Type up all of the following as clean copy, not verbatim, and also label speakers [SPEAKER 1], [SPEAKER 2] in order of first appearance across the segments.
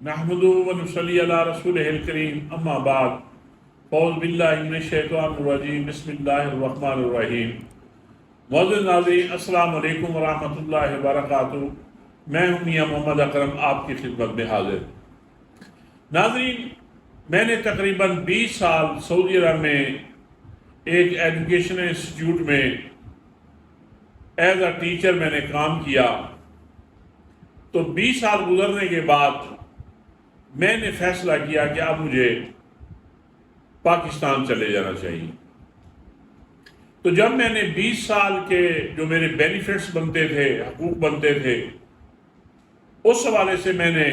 [SPEAKER 1] نحمدہ و نصلی علی رسولہ الکریم اما بعد فاعوذ باللہ من الشیطان الرجیم بسم اللہ الرحمن الرحیم۔ معزز ناظرین السلام علیکم ورحمۃ اللہ وبرکاتہ۔ میں ہوں میاں محمد اکرم آپ کی خدمت میں حاضر۔ ناظرین، میں نے تقریباً 20 سال سعودی عرب میں ایک ایجوکیشن انسٹیٹیوٹ میں ایز اے ٹیچر میں نے کام کیا۔ تو 20 سال گزرنے کے بعد میں نے فیصلہ کیا کہ اب مجھے پاکستان چلے جانا چاہیے۔ تو جب میں نے 20 سال کے جو میرے بینیفٹس بنتے تھے، حقوق بنتے تھے، اس حوالے سے میں نے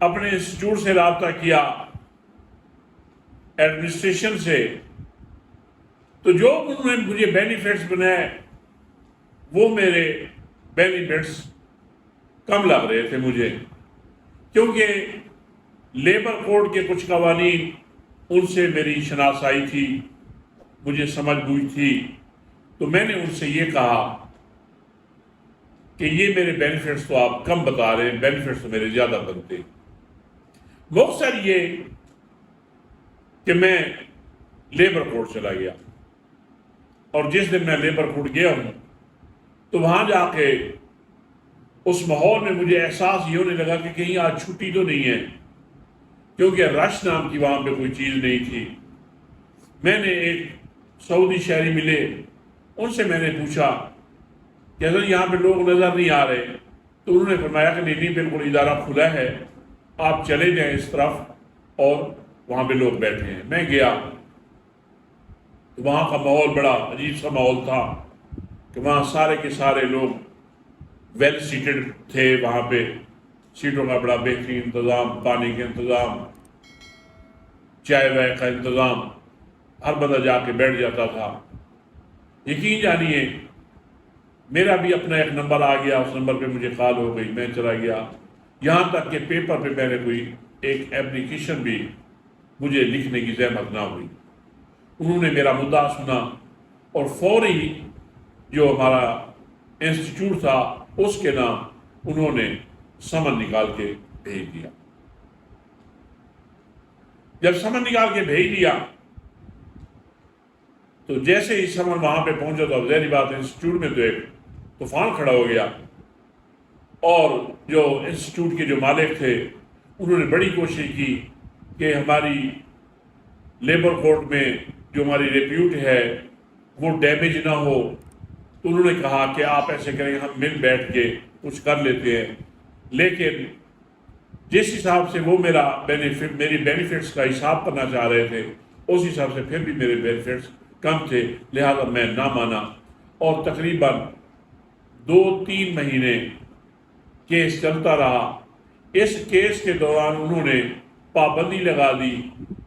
[SPEAKER 1] اپنے انسٹیٹیوٹ سے رابطہ کیا، ایڈمنسٹریشن سے۔ تو جو انہوں نے مجھے بینیفٹس بنائے وہ میرے بینیفٹس کم لگ رہے تھے مجھے، کیونکہ لیبر کوڈ کے کچھ قوانین ان سے میری شناسائی تھی، مجھے سمجھ بوجھ تھی۔ تو میں نے ان سے یہ کہا کہ یہ میرے بینیفٹس تو آپ کم بتا رہے ہیں، بینیفٹس تو میرے زیادہ بنتے۔ مختصر یہ کہ میں لیبر کوڈ چلا گیا، اور جس دن میں لیبر کوڈ گیا ہوں تو وہاں جا کے اس ماحول میں مجھے احساس یہ ہونے لگا کہ کہیں آج چھٹی تو نہیں ہے، کیونکہ رش نام کی وہاں پہ کوئی چیز نہیں تھی۔ میں نے ایک سعودی شہری ملے، ان سے میں نے پوچھا کہ حضرت یہاں پہ لوگ نظر نہیں آ رہے؟ تو انہوں نے فرمایا کہ نہیں بالکل ادارہ کھلا ہے، آپ چلے جائیں اس طرف، اور وہاں پہ لوگ بیٹھے ہیں۔ میں گیا تو وہاں کا ماحول بڑا عجیب سا ماحول تھا کہ وہاں سارے کے سارے لوگ ویل سیٹڈ تھے، وہاں پہ سیٹوں کا بڑا بہترین انتظام، پانی کا انتظام، چائے وائے کا انتظام، ہر بندہ جا کے بیٹھ جاتا تھا۔ یقین جانیے میرا بھی اپنا ایک نمبر آ گیا، اس نمبر پہ مجھے کال ہو گئی، میں چلا گیا، یہاں تک کہ پیپر پہ میں نے کوئی ایک اپلیکیشن بھی مجھے لکھنے کی زحمت نہ ہوئی۔ انہوں نے میرا مدعا سنا اور فوری جو ہمارا انسٹیٹیوٹ تھا اس کے نام انہوں نے سمن نکال کے بھیج دیا۔ جب سمن نکال کے بھیج دیا تو جیسے ہی سمن وہاں پہ پہنچا تو ظاہری بات انسٹیٹیوٹ میں تو ایک طوفان کھڑا ہو گیا، اور جو انسٹیٹیوٹ کے جو مالک تھے انہوں نے بڑی کوشش کی کہ ہماری لیبر کوڈ میں جو ہماری ریپیوٹ ہے وہ ڈیمیج نہ ہو۔ تو انہوں نے کہا کہ آپ ایسے کریں، ہم مل بیٹھ کے کچھ کر لیتے ہیں، لیکن جس حساب سے وہ میری بینیفٹس کا حساب کرنا چاہ رہے تھے اس حساب سے پھر بھی میرے بینیفٹس کم تھے، لہذا میں نہ مانا۔ اور تقریباً 2-3 مہینے کیس چلتا رہا۔ اس کیس کے دوران انہوں نے پابندی لگا دی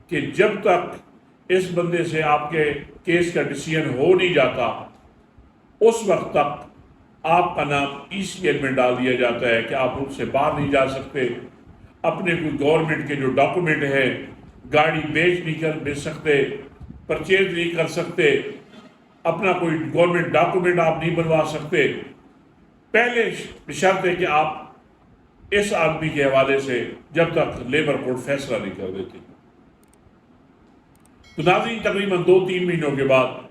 [SPEAKER 1] کہ جب تک اس بندے سے آپ کے کیس کا ڈیسیژن ہو نہیں جاتا اس وقت تک آپ کا نام ECL میں ڈال دیا جاتا ہے کہ آپ ملک سے باہر نہیں جا سکتے، اپنے کوئی گورنمنٹ کے جو ڈاکومنٹ ہیں، گاڑی بیچ سکتے، پرچیز نہیں کر سکتے، اپنا کوئی گورنمنٹ ڈاکومنٹ آپ نہیں بنوا سکتے، پہلے شرط ہے کہ آپ اس آدمی کے حوالے سے جب تک لیبر کوڈ فیصلہ نہیں کر دیتی۔ تو ناظرین تقریباً 2-3 مہینوں کے بعد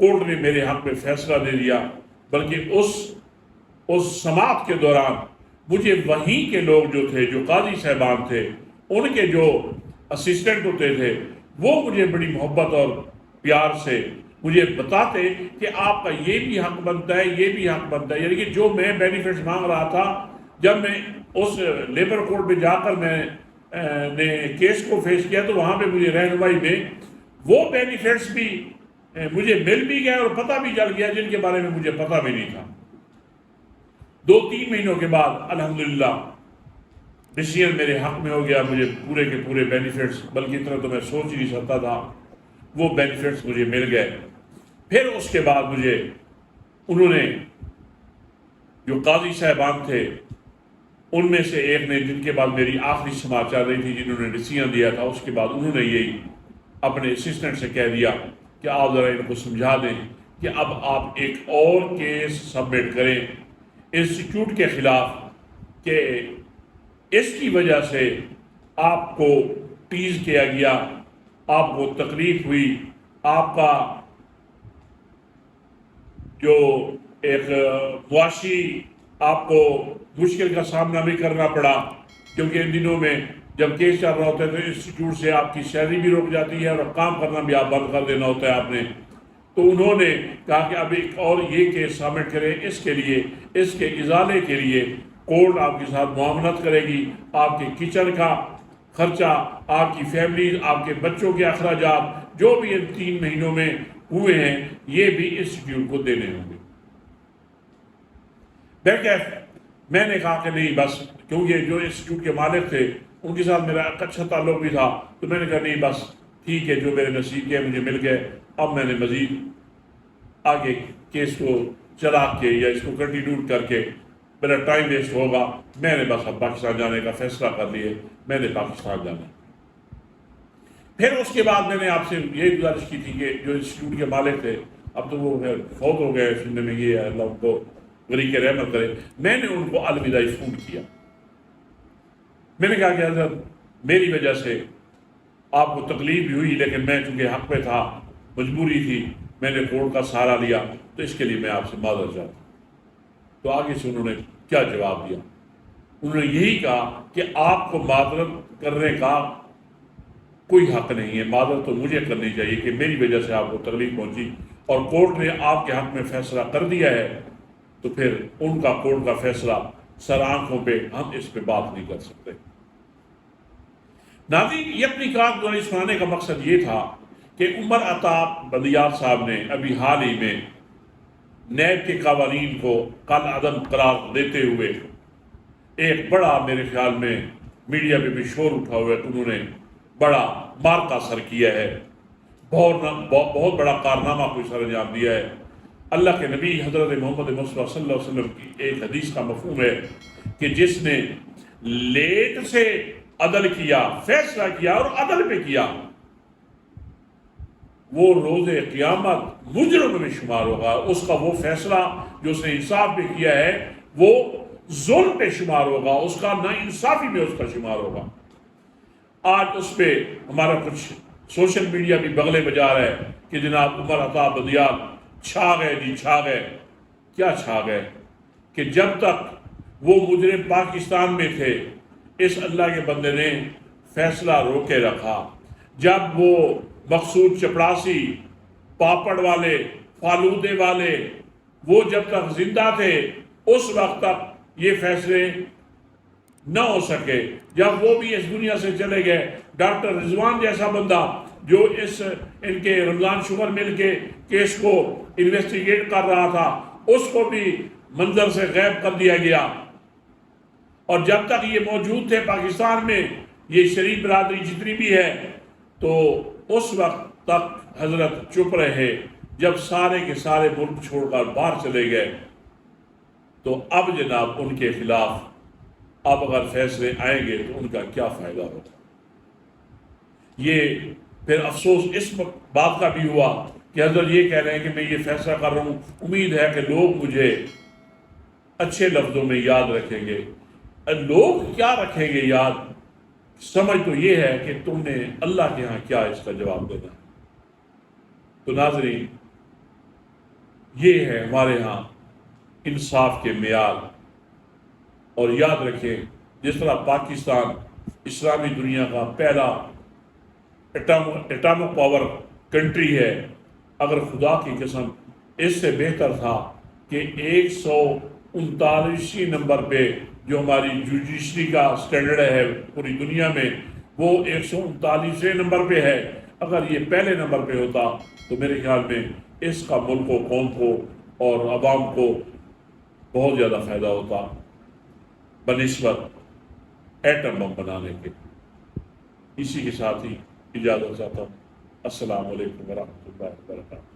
[SPEAKER 1] کورٹ نے میرے حق میں فیصلہ دے دیا، بلکہ اس سماعت کے دوران مجھے وہیں کے لوگ جو تھے، جو قاضی صاحبان تھے، ان کے جو اسسٹنٹ ہوتے تھے، وہ مجھے بڑی محبت اور پیار سے مجھے بتاتے کہ آپ کا یہ بھی حق بنتا ہے، یہ بھی حق بنتا ہے۔ یعنی کہ جو میں بینیفٹس مانگ رہا تھا، جب میں اس لیبر کوڈ پہ جا کر میں نے کیس کو فیس کیا تو وہاں پہ مجھے رہنمائی میں وہ بینیفٹس بھی مجھے مل بھی گئے اور پتہ بھی چل گیا جن کے بارے میں مجھے پتہ بھی نہیں تھا۔ 2-3 مہینوں کے بعد الحمدللہ ڈیسیژن میرے حق میں ہو گیا، مجھے پورے کے پورے بینیفٹس، بلکہ اتنا تو میں سوچ ہی نہیں سکتا تھا، وہ بینیفٹس مجھے مل گئے۔ پھر اس کے بعد مجھے انہوں نے جو قاضی صاحبان تھے ان میں سے ایک نے، جن کے بعد میری آخری سماعت چل رہی تھی، جنہوں نے ڈیسیژن دیا تھا، اس کے بعد انہوں نے یہی اپنے اسسٹنٹ سے کہہ دیا کہ آپ ذرا ان کو سمجھا دیں کہ اب آپ ایک اور کیس سبمٹ کریں انسٹیٹیوٹ کے خلاف کہ اس کی وجہ سے آپ کو ٹیز کیا گیا، آپ کو تکلیف ہوئی، آپ کا جو ایک معاشی آپ کو مشکل کا سامنا بھی کرنا پڑا، کیونکہ ان دنوں میں جب کیس چل رہا ہوتا ہے تو انسٹیٹیوٹ سے آپ کی سیلری بھی رک جاتی ہے اور کام کرنا بھی آپ بند کر دینا ہوتا ہے آپ نے۔ تو انہوں نے کہا کہ اب ایک اور یہ کیس سبمٹ کریں، اس کے لیے، اس کے ازالے کے لیے کورٹ آپ کے ساتھ معاملت کرے گی، آپ کے کچن کا خرچہ، آپ کی فیملی، آپ کے بچوں کے اخراجات جو بھی ان 3 مہینوں میں ہوئے ہیں یہ بھی انسٹیٹیوٹ کو دینے ہوں گے۔ بہرکیف میں نے کہا کہ نہیں، بس کیونکہ جو انسٹیٹیوٹ کے مالک تھے ان کے ساتھ میرا اچھا تعلق بھی تھا، تو میں نے کہا نہیں بس ٹھیک ہے، جو میرے نصیب کے مجھے مل گئے، اب میں نے مزید آگے کیس کو چلا کے یا اس کو کنٹینیو کر کے میرا ٹائم ویسٹ ہوگا، میں نے بس اب پاکستان جانے کا فیصلہ کر لیے، میں نے پاکستان جانا۔ پھر اس کے بعد میں نے آپ سے یہ گزارش کی تھی کہ جو انسٹیٹیوٹ کے مالک تھے، اب تو وہ فوت ہو گئے، سننے میں یہ ہے، اللہ ان کو غریق رحمت کرے، میں نے ان کو الوداعی فون کیا۔ میں نے کہا کہ حضرت میری وجہ سے آپ کو تکلیف بھی ہوئی، لیکن میں چونکہ حق پہ تھا، مجبوری تھی، میں نے کورٹ کا سہارا لیا، تو اس کے لیے میں آپ سے معذرت چاہتا ہوں۔ تو آگے سے انہوں نے کیا جواب دیا؟ انہوں نے یہی کہا کہ آپ کو معذرت کرنے کا کوئی حق نہیں ہے، معذرت تو مجھے کرنی چاہیے کہ میری وجہ سے آپ کو تکلیف پہنچی، اور کورٹ نے آپ کے حق میں فیصلہ کر دیا ہے، تو پھر ان کا کورٹ کا فیصلہ سر آنکھوں پہ ہم اس پہ بات نہیں کر سکتے۔ ناظرین، یہ اپنی کارگزاری سنانے کا مقصد یہ تھا کہ عمر عطا بندیال صاحب نے ابھی حال ہی میں نیب کے قوانین کو کل عدم قرار دیتے ہوئے ایک بڑا، میرے خیال میں میڈیا پہ بھی شور اٹھا ہوا ہے کہ انہوں نے بڑا مارکا سر کیا ہے، بہت بڑا کارنامہ کوئی سر انجام دیا ہے۔ اللہ کے نبی حضرت محمد مصطفیٰ صلی اللہ علیہ وسلم کی ایک حدیث کا مفہوم ہے کہ جس نے لیٹ سے عدل کیا، فیصلہ کیا اور عدل پہ کیا، وہ روز قیامت مجرم میں شمار ہوگا۔ اس کا وہ فیصلہ جو اس نے انصاف پہ کیا ہے وہ ظلم پہ شمار ہوگا، اس کا نا انصافی میں اس کا شمار ہوگا۔ آج اس پہ ہمارا کچھ سوشل میڈیا بھی بغلے بجا رہا ہے کہ جناب عمر عطا بندیال چھا گئے، جی چھا گئے۔ کیا چھا گئے؟ کہ جب تک وہ مجرم پاکستان میں تھے اس اللہ کے بندے نے فیصلہ روکے رکھا، جب وہ مقصود چپڑاسی، پاپڑ والے، فالودے والے، وہ جب تک زندہ تھے اس وقت تک یہ فیصلے نہ ہو سکے۔ جب وہ بھی اس دنیا سے چلے گئے، ڈاکٹر رضوان جیسا بندہ جو ان کے رمضان شوگر مل کے کیس کو انویسٹیگیٹ کر رہا تھا، اس کو بھی منظر سے غائب کر دیا گیا، اور جب تک یہ موجود تھے پاکستان میں، یہ شریف برادری جتنی بھی ہے، تو اس وقت تک حضرت چپ رہے۔ جب سارے کے سارے ملک چھوڑ کر باہر چلے گئے تو اب جناب ان کے خلاف اب اگر فیصلے آئیں گے تو ان کا کیا فائدہ ہوگا؟ یہ پھر افسوس اس بات کا بھی ہوا کہ حضرت یہ کہہ رہے ہیں کہ میں یہ فیصلہ کر رہا ہوں، امید ہے کہ لوگ مجھے اچھے لفظوں میں یاد رکھیں گے۔ لوگ کیا رکھیں گے یاد؟ سمجھ تو یہ ہے کہ تم نے اللہ کے ہاں کیا اس کا جواب دینا۔ تو ناظرین، یہ ہے ہمارے ہاں انصاف کے معیار، اور یاد رکھیں جس طرح پاکستان اسلامی دنیا کا پہلا ایٹامک پاور کنٹری ہے، اگر خدا کی قسم اس سے بہتر تھا کہ 139 نمبر پہ جو ہماری جوڈیشری کا سٹینڈرڈ ہے پوری دنیا میں، وہ 139 نمبر پہ ہے، اگر یہ پہلے نمبر پہ ہوتا تو میرے خیال میں اس کا ملک و قوم کو اور عوام کو بہت زیادہ فائدہ ہوتا بنسبت ایٹم بم بنانے کے۔ اسی کے ساتھ ہی اجازت چاہتا ہوں۔ السلام علیکم ورحمۃ اللہ وبرکاتہ۔